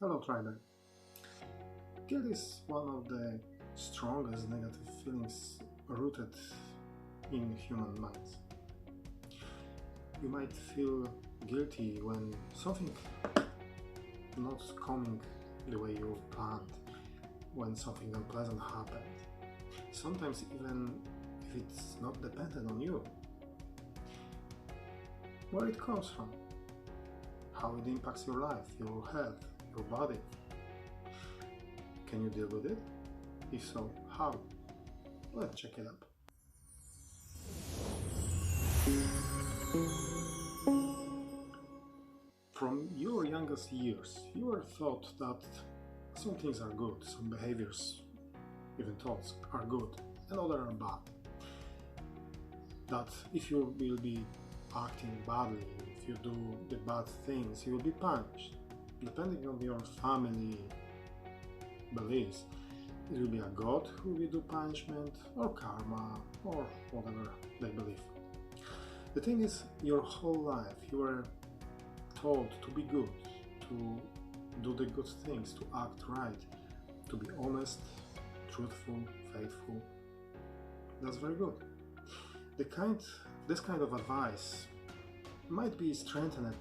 Hello, Triber. Guilt is one of the strongest negative feelings rooted in human minds. You might feel guilty when something not coming the way you planned, when something unpleasant happened. Sometimes even if it's not dependent on you. Where it comes from, how it impacts your life, your health, your body. Can you deal with it? If so, how? Let's check it out. From your youngest years, you were taught that some things are good, some behaviors, even thoughts, are good, and others are bad. That if you will be acting badly, if you do the bad things, you will be punished. Depending on your family beliefs, it will be a god who will do punishment, or karma, or whatever they believe. The thing is, your whole life you were told to be good, to do the good things, to act right, to be honest, truthful, faithful. That's very good. This kind of advice might be strengthened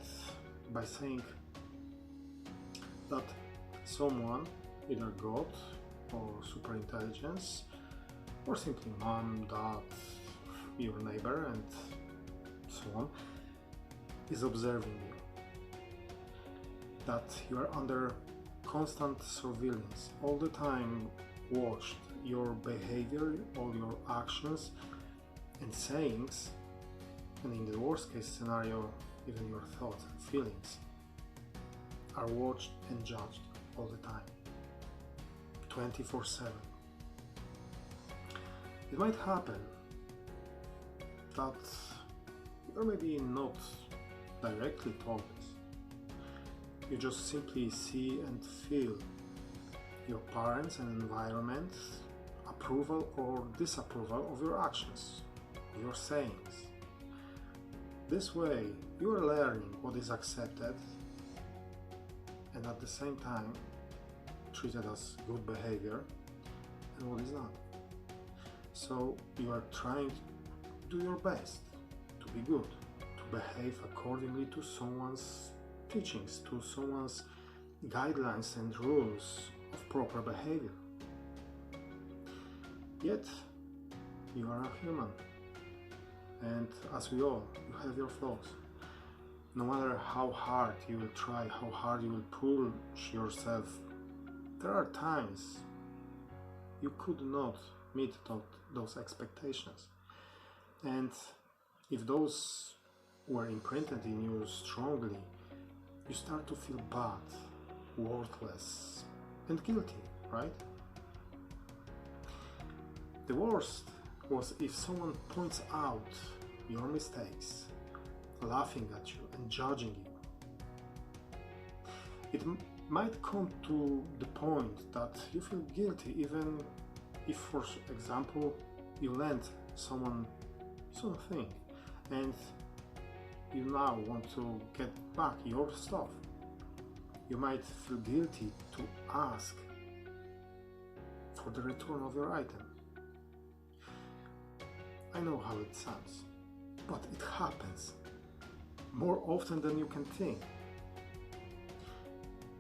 by saying that someone, either God or super intelligence, or simply mom, dad, your neighbor, and so on, is observing you. That you are under constant surveillance, all the time watched, your behavior, all your actions and sayings, and in the worst case scenario, even your thoughts and feelings, are watched and judged all the time, 24/7. It might happen that you're maybe not directly told this. You just simply see and feel your parents and environment approval or disapproval of your actions, your sayings. This way, you are learning what is accepted and at the same time treated as good behavior and what is not. So you are trying to do your best to be good, to behave accordingly to someone's teachings, to someone's guidelines and rules of proper behavior. Yet, you are a human, and as we all, you have your flaws. No matter how hard you will try, how hard you will push yourself, there are times you could not meet those expectations. And if those were imprinted in you strongly, you start to feel bad, worthless, and guilty, right? The worst was if someone points out your mistakes, laughing at you and judging you. It might come to the point that you feel guilty even if, for example, you lent someone something and you now want to get back your stuff. You might feel guilty to ask for the return of your item. I know how it sounds, but it happens more often than you can think.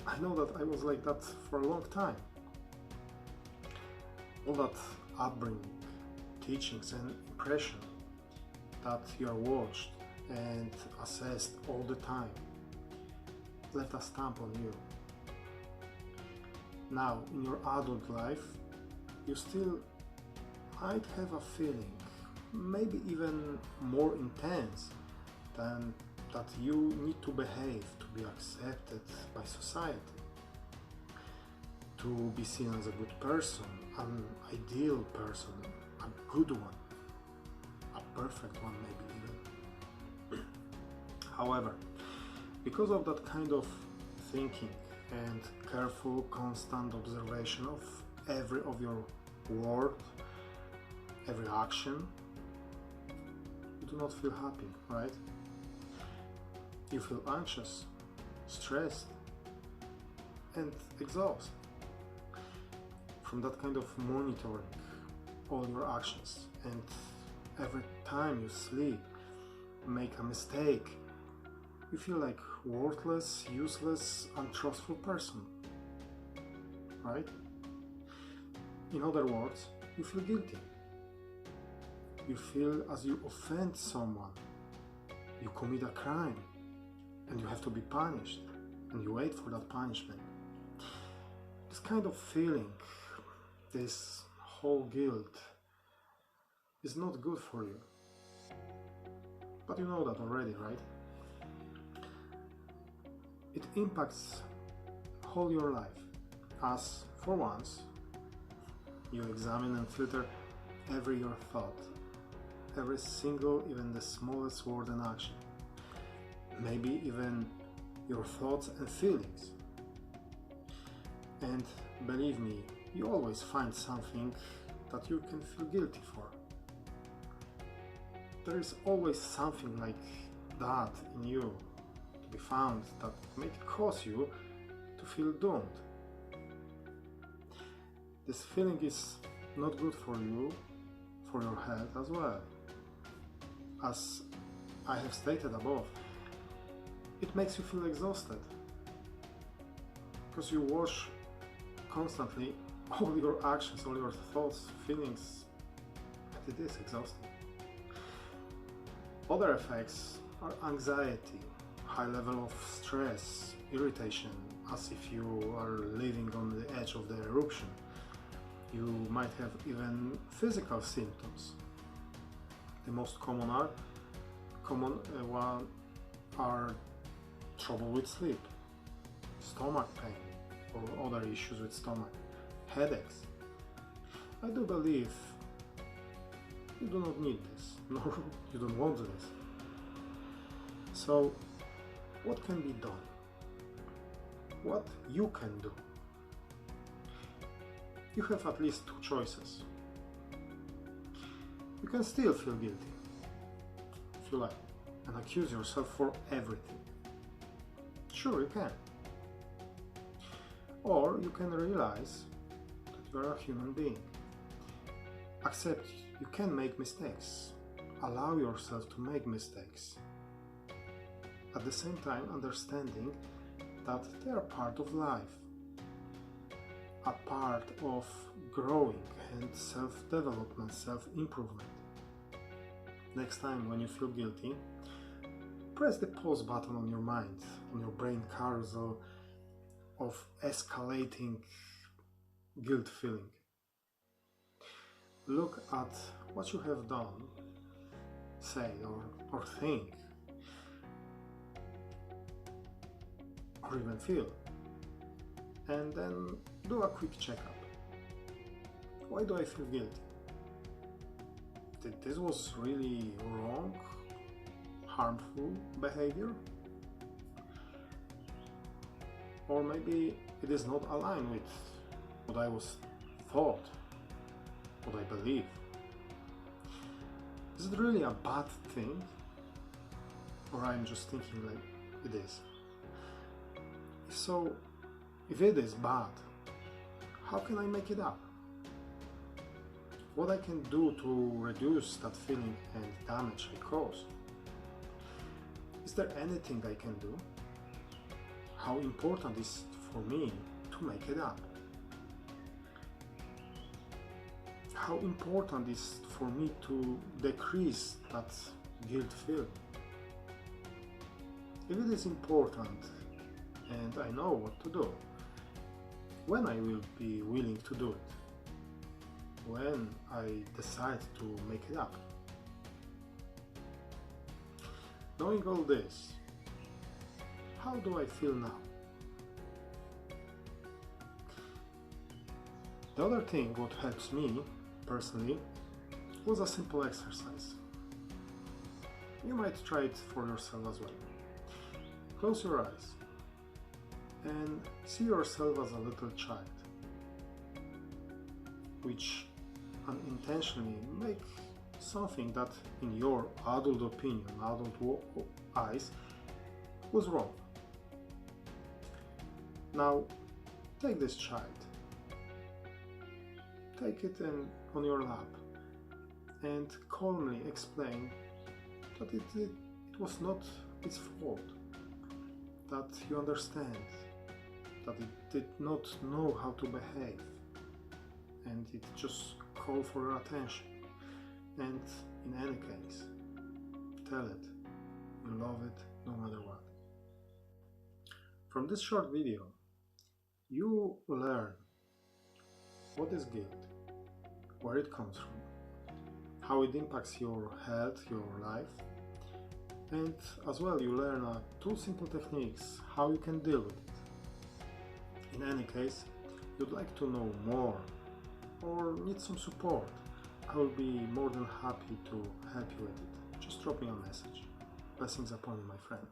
I know that I was like that for a long time. All that upbringing, teachings and impression that you are watched and assessed all the time left a stamp on you. Now, in your adult life, you still might have a feeling, maybe even more intense, than that you need to behave to be accepted by society, to be seen as a good person, an ideal person, a good one, a perfect one maybe even. However, because of that kind of thinking and careful, constant observation of every of your word, every action, you do not feel happy, right? You feel anxious, stressed, and exhaust from that kind of monitoring all your actions, and every time you sleep, make a mistake, you feel like worthless, useless, untrustful person, right? In other words, you feel guilty. You feel as you offend someone, you commit a crime, and you have to be punished, and you wait for that punishment. This kind of feeling, this whole guilt, is not good for you. But you know that already, right? It impacts whole your life, as for once you examine and filter every your thought, every single, even the smallest word and action, maybe even your thoughts and feelings. And believe me, you always find something that you can feel guilty for. There is always something like that in you to be found that may cause you to feel doomed. This feeling is not good for you, for your health as well. As I have stated above, it makes you feel exhausted because you watch constantly all your actions, all your thoughts, feelings, and it is exhausting. Other effects are anxiety, high level of stress, irritation, as if you are living on the edge of the eruption. You might have even physical symptoms. The most common one are trouble with sleep, stomach pain, or other issues with stomach, headaches. I do believe you do not need this, nor you don't want this. So, what can be done? What you can do? You have at least two choices. You can still feel guilty, if you like, and accuse yourself for everything. Sure, you can. Or you can realize that you are a human being. Accept you can make mistakes. Allow yourself to make mistakes. At the same time, understanding that they are part of life, a part of growing and self-development, self-improvement. Next time when you feel guilty, press the pause button on your mind, on your brain carousel of escalating guilt feeling. Look at what you have done, say or think, or even feel, and then do a quick checkup. Why do I feel guilty? Did this was really wrong, harmful behavior? Or maybe it is not aligned with what I was thought, what I believe. Is it really a bad thing? Or I'm just thinking like it is? If so, if it is bad, how can I make it up? What I can do to reduce that feeling and damage I cause? Is there anything I can do? How important is it for me to make it up? How important is it for me to decrease that guilt feeling? If it is important and I know what to do, when I will be willing to do it? When I decide to make it up? Knowing all this, how do I feel now? The other thing what helps me personally was a simple exercise. You might try it for yourself as well. Close your eyes and see yourself as a little child, which unintentionally make something that in your adult opinion, eyes, was wrong. Now Take this child, take it on your lap, and calmly explain that it was not its fault, that you understand, that it did not know how to behave, and it just called for your attention. And in any case, tell it you love it no matter what. From this short video, you learn what is guilt, where it comes from, how it impacts your health, your life, and as well you learn two simple techniques how you can deal with it. In any case, you'd like to know more or need some support, I will be more than happy to help you with it. Just drop me a message. Blessings upon you, my friend.